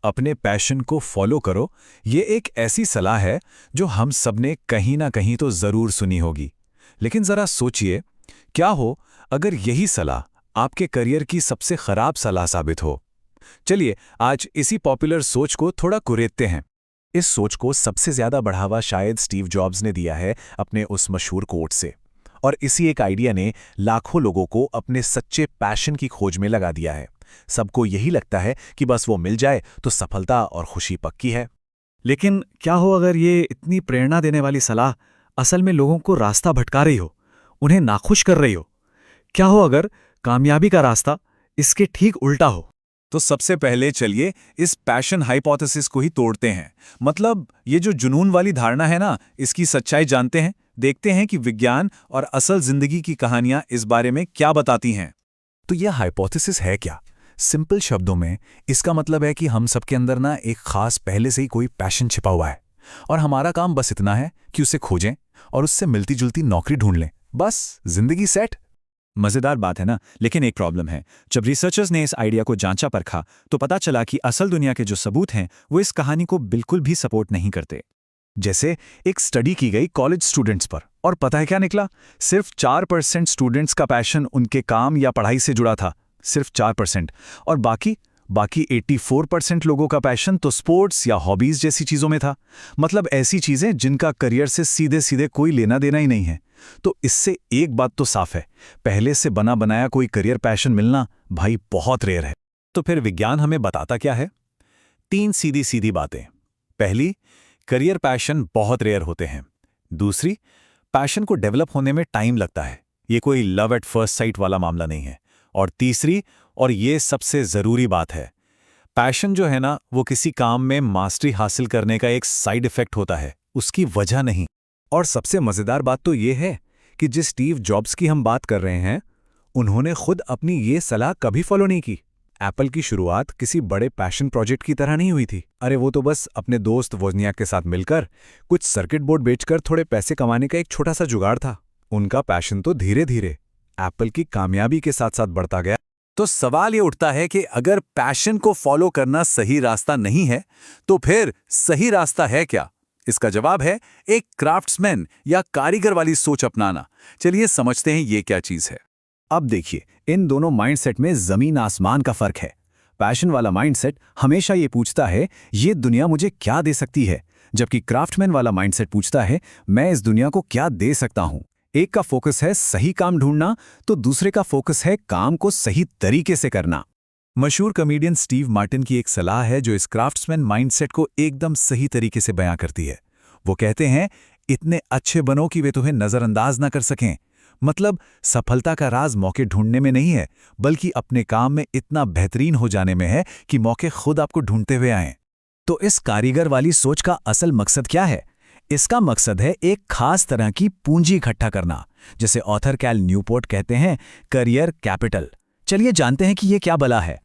अपने पैशन को फॉलो करो, ये एक ऐसी सलाह है जो हम सबने कहीं ना कहीं तो जरूर सुनी होगी। लेकिन जरा सोचिए, क्या हो अगर यही सलाह आपके करियर की सबसे खराब सलाह साबित हो। चलिए आज इसी पॉपुलर सोच को थोड़ा कुरेदते हैं। इस सोच को सबसे ज्यादा बढ़ावा शायद स्टीव जॉब्स ने दिया है अपने उस मशहूर कोट से, और इसी एक आइडिया ने लाखों लोगों को अपने सच्चे पैशन की खोज में लगा दिया है। सबको यही लगता है कि बस वो मिल जाए तो सफलता और खुशी पक्की है। लेकिन क्या हो अगर ये इतनी प्रेरणा देने वाली सलाह असल में लोगों को रास्ता भटका रही हो, उन्हें नाखुश कर रही हो? क्या हो अगर कामयाबी का रास्ता इसके ठीक उल्टा हो? तो सबसे पहले चलिए इस पैशन हाइपोथेसिस को ही तोड़ते हैं। मतलब ये जो जुनून वाली धारणा है ना, इसकी सच्चाई जानते हैं। देखते हैं कि विज्ञान और असल जिंदगी की कहानियां इस बारे में क्या बताती हैं। तो यह हाइपोथेसिस है क्या? सिंपल शब्दों में इसका मतलब है कि हम सबके अंदर ना एक खास पहले से ही कोई पैशन छिपा हुआ है, और हमारा काम बस इतना है कि उसे खोजें और उससे मिलती जुलती नौकरी ढूंढ लें, बस जिंदगी सेट। मजेदार बात है ना, लेकिन एक प्रॉब्लम है। जब रिसर्चर्स ने इस आइडिया को जांचा परखा तो पता चला कि असल दुनिया के जो सबूत हैं वो इस कहानी को बिल्कुल भी सपोर्ट नहीं करते। जैसे एक स्टडी की गई कॉलेज स्टूडेंट्स पर, और पता है क्या निकला? सिर्फ 4% स्टूडेंट्स का पैशन उनके काम या पढ़ाई से जुड़ा था, सिर्फ 4%। और बाकी 84% लोगों का पैशन तो स्पोर्ट्स या हॉबीज जैसी चीजों में था। मतलब ऐसी चीजें जिनका करियर से सीधे सीधे कोई लेना देना ही नहीं है। तो इससे एक बात तो साफ है, पहले से बना बनाया कोई करियर पैशन मिलना भाई बहुत रेयर है। तो फिर विज्ञान हमें बताता क्या है? 3 सीधी सीधी बातें। पहली, करियर पैशन बहुत रेयर होते हैं। दूसरी, पैशन को डेवलप होने में टाइम लगता है, ये कोई लव एट फर्स्ट साइट वाला मामला नहीं है। और तीसरी, और ये सबसे जरूरी बात है, पैशन जो है ना वो किसी काम में मास्टरी हासिल करने का एक साइड इफेक्ट होता है, उसकी वजह नहीं। और सबसे मजेदार बात तो ये है कि जिस स्टीव जॉब्स की हम बात कर रहे हैं, उन्होंने खुद अपनी ये सलाह कभी फॉलो नहीं की। एप्पल की शुरुआत किसी बड़े पैशन प्रोजेक्ट की तरह नहीं हुई थी। अरे वो तो बस अपने दोस्त वोज़नियाक के साथ मिलकर कुछ सर्किट बोर्ड बेचकर थोड़े पैसे कमाने का एक छोटा सा जुगाड़ था। उनका पैशन तो धीरे धीरे एप्पल की कामयाबी के साथ साथ बढ़ता गया। तो सवाल ये उठता है कि अगर पैशन को फॉलो करना सही रास्ता नहीं है, तो फिर सही रास्ता है क्या? इसका जवाब है एक क्राफ्ट्समैन या कारीगर वाली सोच अपनाना। चलिए समझते हैं ये क्या चीज है। अब देखिए, इन दोनों माइंडसेट में जमीन आसमान का फर्क है। पैशन वाला माइंडसेट हमेशा ये पूछता है ये दुनिया मुझे क्या दे सकती है, जबकि क्राफ्टमैन वाला माइंडसेट पूछता है मैं इस दुनिया को क्या दे सकता हूं। एक का फोकस है सही काम ढूंढना, तो दूसरे का फोकस है काम को सही तरीके से करना। मशहूर कॉमेडियन स्टीव मार्टिन की एक सलाह है जो इस क्राफ्ट्समैन माइंडसेट को एकदम सही तरीके से बयां करती है। वो कहते हैं, इतने अच्छे बनो कि वे तुम्हें नजरअंदाज ना कर सकें। मतलब सफलता का राज मौके ढूंढने में नहीं है, बल्कि अपने काम में इतना बेहतरीन हो जाने में है कि मौके खुद आपको ढूंढते हुए आएं। तो इस कारीगर वाली सोच का असल मकसद क्या है? इसका मकसद है एक खास तरह की पूंजी इकट्ठा करना, जिसे ऑथर कैल न्यूपोर्ट कहते हैं करियर कैपिटल। चलिए जानते हैं कि ये क्या बला है।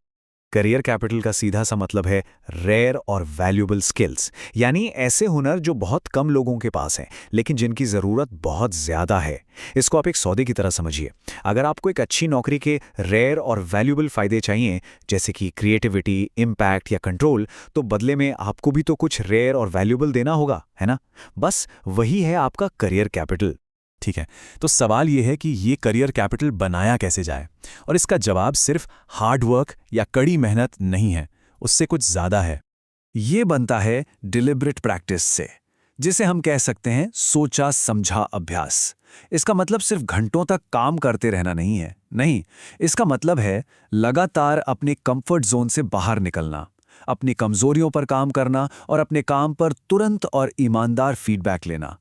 करियर कैपिटल का सीधा सा मतलब है रेयर और वैल्यूएबल स्किल्स, यानी ऐसे हुनर जो बहुत कम लोगों के पास हैं लेकिन जिनकी ज़रूरत बहुत ज़्यादा है। इसको आप एक सौदे की तरह समझिए। अगर आपको एक अच्छी नौकरी के रेयर और वैल्यूएबल फ़ायदे चाहिए, जैसे कि क्रिएटिविटी, इम्पैक्ट या कंट्रोल, तो बदले में आपको भी तो कुछ रेयर और वैल्यूएबल देना होगा, है ना? बस वही है आपका करियर कैपिटल। ठीक है, तो सवाल ये है कि ये करियर कैपिटल बनाया कैसे जाए? और इसका जवाब सिर्फ हार्ड वर्क या कड़ी मेहनत नहीं है, उससे कुछ ज़्यादा है। ये बनता है डिलिब्रेट प्रैक्टिस से, जिसे हम कह सकते हैं सोचा समझा अभ्यास। इसका मतलब सिर्फ घंटों तक काम करते रहना नहीं है, नहीं, इसका मतलब है लगातार अपने कंफर्ट जोन से बाहर निकलना, अपनी कमजोरियों पर काम करना और अपने काम पर तुरंत और ईमानदार फीडबैक लेना।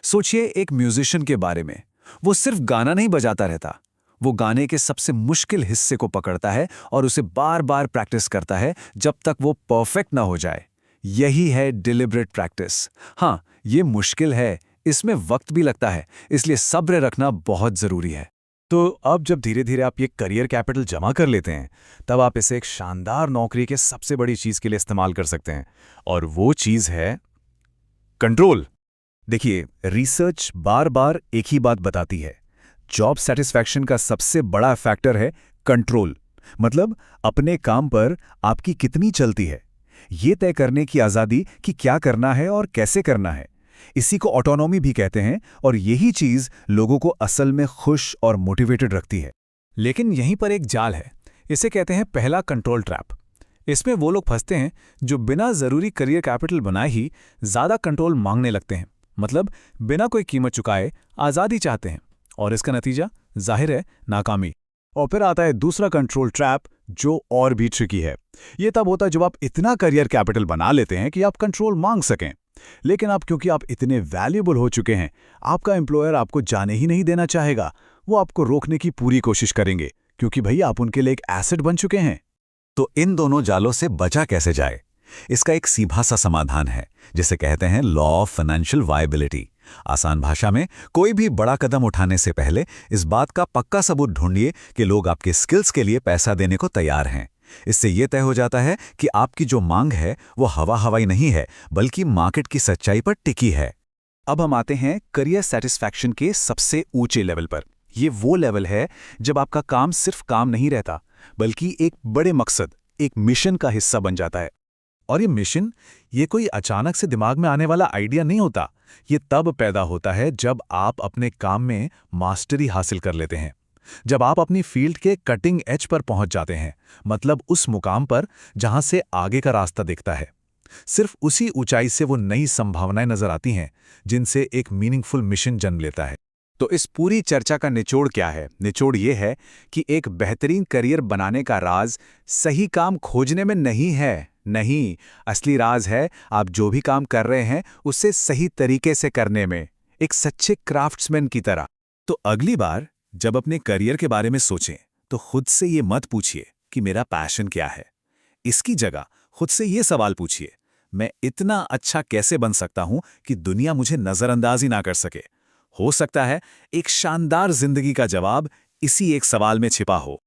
सोचिए एक म्यूजिशियन के बारे में, वो सिर्फ गाना नहीं बजाता रहता, वो गाने के सबसे मुश्किल हिस्से को पकड़ता है और उसे बार बार प्रैक्टिस करता है जब तक वो परफेक्ट ना हो जाए। यही है डिलिब्रेट प्रैक्टिस। हाँ, ये मुश्किल है, इसमें वक्त भी लगता है, इसलिए सब्र रखना बहुत जरूरी है। तो अब जब धीरे धीरे आप ये करियर कैपिटल जमा कर लेते हैं, तब आप इसे एक शानदार नौकरी के सबसे बड़ी चीज के लिए इस्तेमाल कर सकते हैं, और वो चीज है कंट्रोल। देखिए, रिसर्च बार बार एक ही बात बताती है, जॉब सेटिस्फैक्शन का सबसे बड़ा फैक्टर है कंट्रोल। मतलब अपने काम पर आपकी कितनी चलती है। ये तय करने की आज़ादी कि क्या करना है और कैसे करना है। इसी को ऑटोनॉमी भी कहते हैं और यही चीज़ लोगों को असल में खुश और मोटिवेटेड रखती है। लेकिन यहीं पर एक जाल है। इसे कहते हैं पहला कंट्रोल ट्रैप। इसमें वो लोग फंसते हैं जो बिना ज़रूरी करियर कैपिटल बनाए ही ज़्यादा कंट्रोल मांगने लगते हैं, मतलब बिना कोई कीमत चुकाए आज़ादी चाहते हैं, और इसका नतीजा जाहिर है नाकामी। और फिर आता है दूसरा कंट्रोल ट्रैप, जो और भी ट्रिकी है। ये तब होता है जब आप इतना करियर कैपिटल बना लेते हैं कि आप कंट्रोल मांग सकें, लेकिन आप क्योंकि आप इतने वैल्यूएबल हो चुके हैं, आपका एम्प्लॉयर आपको जाने ही नहीं देना चाहेगा। वो आपको रोकने की पूरी कोशिश करेंगे क्योंकि भई आप उनके लिए एक एसेट बन चुके हैं। तो इन दोनों जालों से बचा कैसे जाए? इसका एक सीधा सा समाधान है, जिसे कहते हैं लॉ ऑफ फाइनेंशियल वायबिलिटी। आसान भाषा में, कोई भी बड़ा कदम उठाने से पहले इस बात का पक्का सबूत ढूंढिए कि लोग आपके स्किल्स के लिए पैसा देने को तैयार हैं। इससे यह तय हो जाता है कि आपकी जो मांग है वो हवा हवाई नहीं है, बल्कि मार्केट की सच्चाई पर टिकी है। अब हम आते हैं करियर सेटिस्फैक्शन के सबसे ऊंचे लेवल पर। ये वो लेवल है जब आपका काम सिर्फ काम नहीं रहता, बल्कि एक बड़े मकसद, एक मिशन का हिस्सा बन जाता है। और ये मिशन, ये कोई अचानक से दिमाग में आने वाला आइडिया नहीं होता। ये तब पैदा होता है जब आप अपने काम में मास्टरी हासिल कर लेते हैं, जब आप अपनी फील्ड के कटिंग एज पर पहुंच जाते हैं, मतलब उस मुकाम पर जहां से आगे का रास्ता दिखता है। सिर्फ उसी ऊंचाई से वो नई संभावनाएं नजर आती हैं जिनसे एक मीनिंगफुल मिशन जन्म लेता है। तो इस पूरी चर्चा का निचोड़ क्या है? निचोड़ ये है कि एक बेहतरीन करियर बनाने का राज सही काम खोजने में नहीं है। नहीं, असली राज है आप जो भी काम कर रहे हैं उसे सही तरीके से करने में, एक सच्चे क्राफ्ट्समैन की तरह। तो अगली बार जब अपने करियर के बारे में सोचें तो खुद से ये मत पूछिए कि मेरा पैशन क्या है। इसकी जगह खुद से ये सवाल पूछिए, मैं इतना अच्छा कैसे बन सकता हूं कि दुनिया मुझे नजरअंदाज ही ना कर सके। हो सकता है एक शानदार जिंदगी का जवाब इसी एक सवाल में छिपा हो।